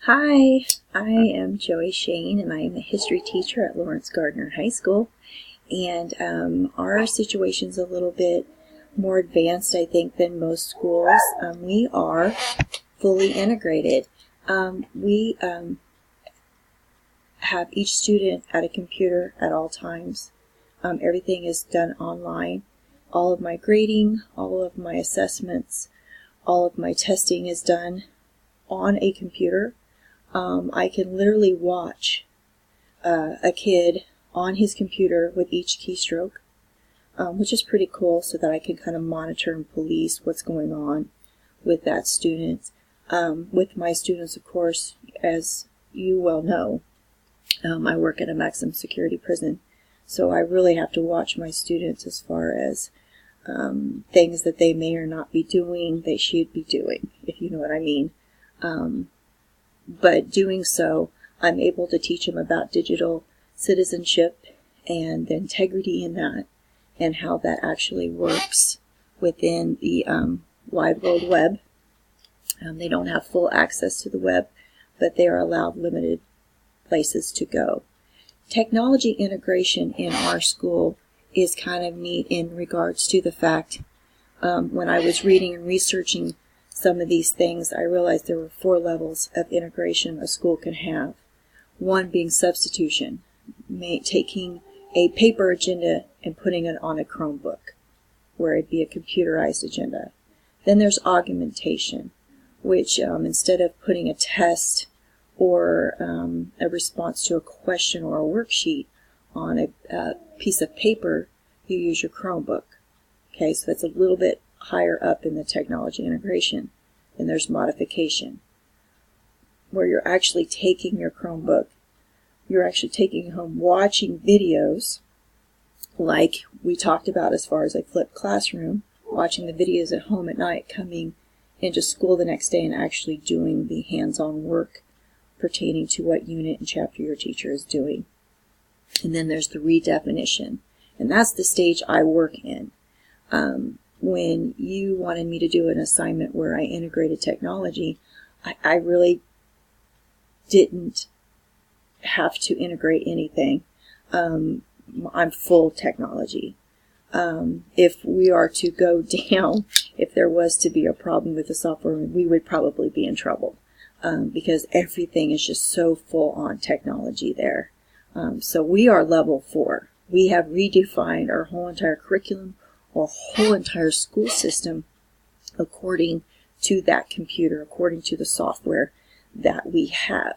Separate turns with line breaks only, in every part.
Hi, I am Joey Shane, and I am a history teacher at Lawrence Gardner High School. And our situation's a little bit more advanced, I think, than most schools. We are fully integrated. We have each student at a computer at all times. Everything is done online. All of my grading, all of my assessments, all of my testing is done on a computer. I can literally watch a kid on his computer with each keystroke, which is pretty cool, so that I can kind of monitor and police what's going on with that student. With my students, of course, as you well know, I work at a maximum security prison, so I really have to watch my students as far as things that they may or not be doing, they should be doing, if you know what I mean. But doing so, I'm able to teach them about digital citizenship and the integrity in that, and how that actually works within the wide world web. They don't have full access to the web, but they are allowed limited places to go. Technology integration in our school is kind of neat in regards to the fact, when I was reading and researching some of these things, I realized there were 4 levels of integration a school can have. One being substitution, taking a paper agenda and putting it on a Chromebook, where it'd be a computerized agenda. Then there's augmentation, which instead of putting a test or a response to a question or a worksheet on a piece of paper, you use your Chromebook. Okay, so that's a little bit higher up in the technology integration. Then there's modification, where you're actually taking your Chromebook, you're actually taking it home, watching videos like we talked about as far as a flipped classroom, watching the videos at home at night, coming into school the next day and actually doing the hands-on work pertaining to what unit and chapter your teacher is doing. And then there's the redefinition, and that's the stage I work in. When you wanted me to do an assignment where I integrated technology, I really didn't have to integrate anything. I'm full technology. If we are to go down, if there was to be a problem with the software, we would probably be in trouble, because everything is just so full on technology there. So we are level 4. We have redefined our whole entire curriculum, or whole entire school system, according to that computer, according to the software that we have.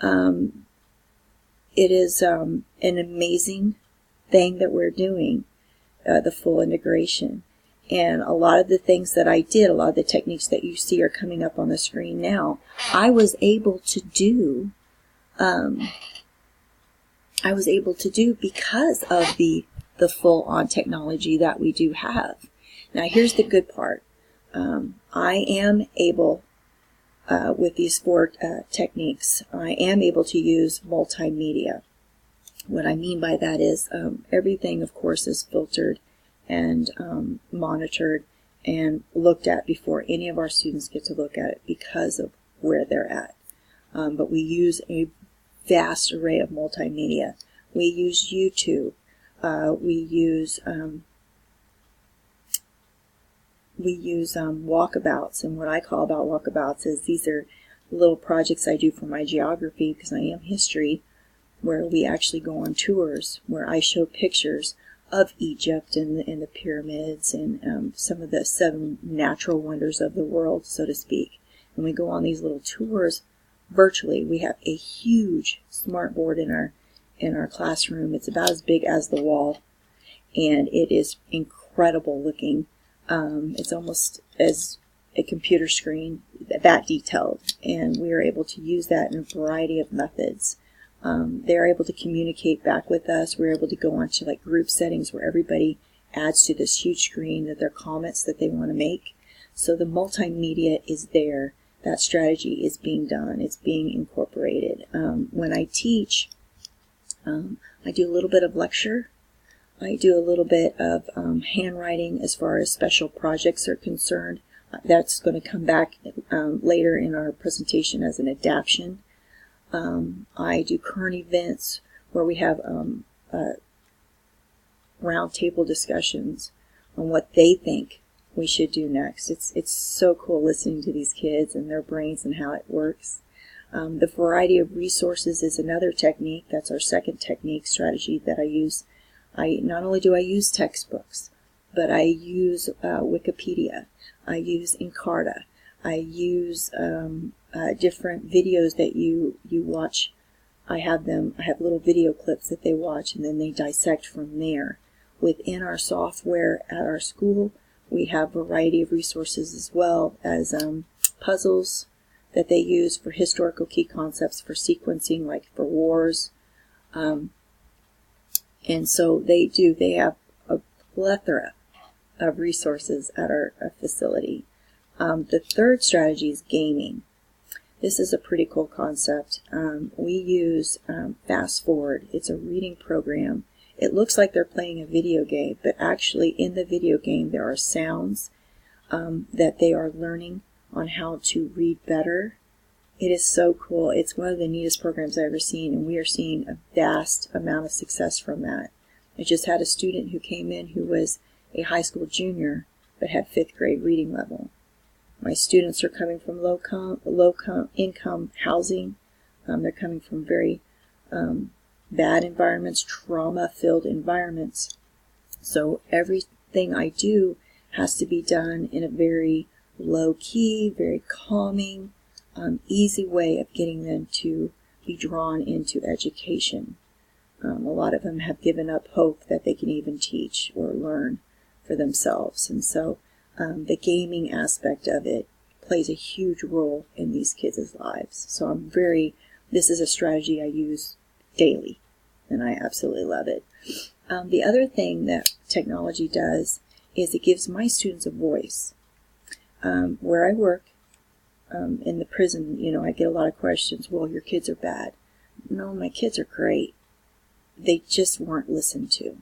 It is an amazing thing that we're doing, the full integration. And a lot of the things that I did, a lot of the techniques that you see are coming up on the screen now, I was able to do because of the full-on technology that we do have. Now, here's the good part. I am able, with these 4 techniques, I am able to use multimedia. What I mean by that is everything, of course, is filtered and monitored and looked at before any of our students get to look at it, because of where they're at. But we use a vast array of multimedia. We use YouTube. We use walkabouts, and what I call about walkabouts is these are little projects I do for my geography, because I am history, where we actually go on tours, where I show pictures of Egypt and the pyramids and some of the 7 natural wonders of the world, so to speak. And we go on these little tours virtually. We have a huge smart board in our classroom. It's about as big as the wall, and it is incredible looking. It's almost as a computer screen, that detailed, and we are able to use that in a variety of methods. They're able to communicate back with us. We're able to go on to like group settings where everybody adds to this huge screen that their comments that they want to make. So the multimedia is there. That strategy is being done. It's being incorporated. When I teach, I do a little bit of lecture. I do a little bit of handwriting as far as special projects are concerned, That's going to come back later in our presentation as an adaption. I do current events where we have roundtable discussions on what they think we should do next. It's so cool listening to these kids and their brains and how it works. The variety of resources is another technique. That's our second technique strategy that I use. Not only do I use textbooks, but I use Wikipedia. I use Encarta. I use different videos that you watch. I have little video clips that they watch, and then they dissect from there. Within our software at our school, we have a variety of resources as well as puzzles that they use for historical key concepts, for sequencing, like for wars. And so they have a plethora of resources at our facility. The third strategy is gaming. This is a pretty cool concept. We use Fast Forward. It's a reading program. It looks like they're playing a video game, but actually in the video game there are sounds that they are learning on how to read better. It is so cool. It's one of the neatest programs I've ever seen, and we are seeing a vast amount of success from that. I just had a student who came in who was a high school junior but had 5th grade reading level. My students are coming from low income housing. They're coming from very bad environments, trauma-filled environments. So everything I do has to be done in a very low-key, very calming, easy way of getting them to be drawn into education. A lot of them have given up hope that they can even teach or learn for themselves. And so the gaming aspect of it plays a huge role in these kids' lives. So this is a strategy I use daily, and I absolutely love it. The other thing that technology does is it gives my students a voice. Where I work, in the prison, I get a lot of questions. Well, your kids are bad. No, my kids are great. They just weren't listened to.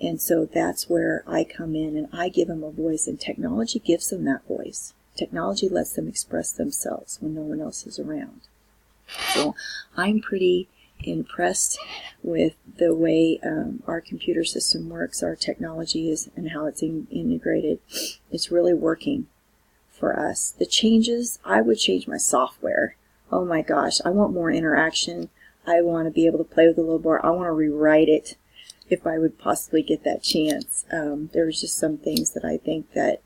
And so that's where I come in and I give them a voice, and technology gives them that voice. Technology lets them express themselves when no one else is around. So I'm pretty impressed with the way our computer system works, our technology is, and how it's integrated. It's really working for us. The changes, I would change my software. Oh my gosh, I want more interaction. I want to be able to play with the little board. I want to rewrite it if I would possibly get that chance. There's just some things that I think that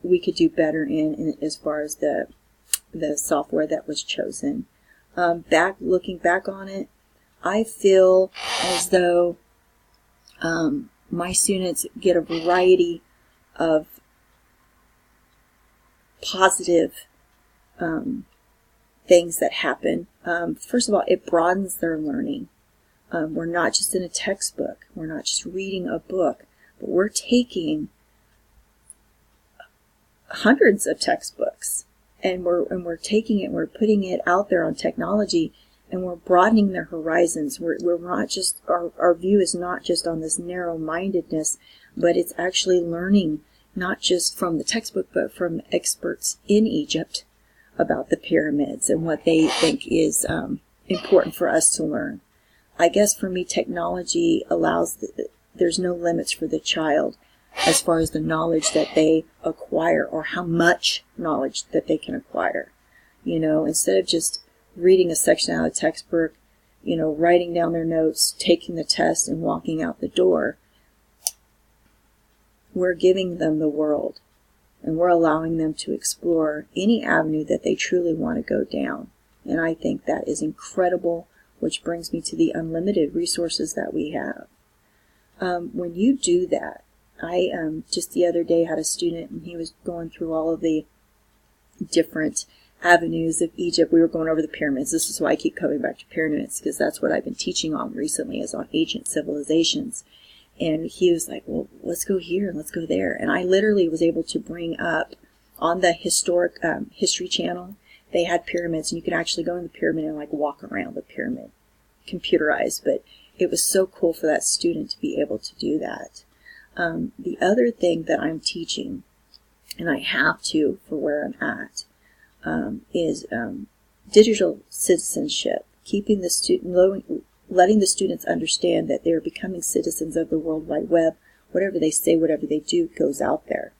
we could do better in as far as the software that was chosen. Looking back on it, I feel as though my students get a variety of positive things that happen. First of all, it broadens their learning. We're not just in a textbook. We're not just reading a book, but we're taking hundreds of textbooks and we're taking it, we're putting it out there on technology, and we're broadening their horizons. We're not just, our view is not just on this narrow-mindedness, but it's actually learning not just from the textbook, but from experts in Egypt about the pyramids and what they think is important for us to learn. I guess for me, technology allows, there's no limits for the child as far as the knowledge that they acquire or how much knowledge that they can acquire. Instead of just reading a section out of the textbook, writing down their notes, taking the test, and walking out the door, we're giving them the world, and we're allowing them to explore any avenue that they truly want to go down. And I think that is incredible, which brings me to the unlimited resources that we have. When you do that, I just the other day had a student, and he was going through all of the different avenues of Egypt. We were going over the pyramids. This is why I keep coming back to pyramids, because that's what I've been teaching on recently, is on ancient civilizations. And he was like, well, let's go here and let's go there. And I literally was able to bring up on the historic History Channel, they had pyramids, and you could actually go in the pyramid and walk around the pyramid, computerized. But it was so cool for that student to be able to do that. The other thing that I'm teaching and I have to for where I'm at, is digital citizenship, keeping the letting the students understand that they're becoming citizens of the World Wide Web. Whatever they say, whatever they do, goes out there.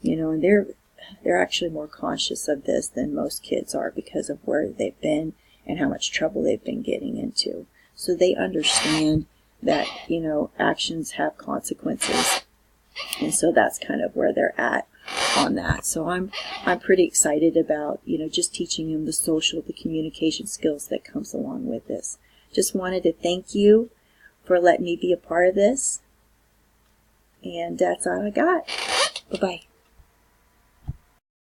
And they're actually more conscious of this than most kids are because of where they've been and how much trouble they've been getting into. So they understand that, actions have consequences. And so that's kind of where they're at on that. So I'm pretty excited about, just teaching them the communication skills that comes along with this. Just wanted to thank you for letting me be a part of this. And that's all I got. Bye-bye.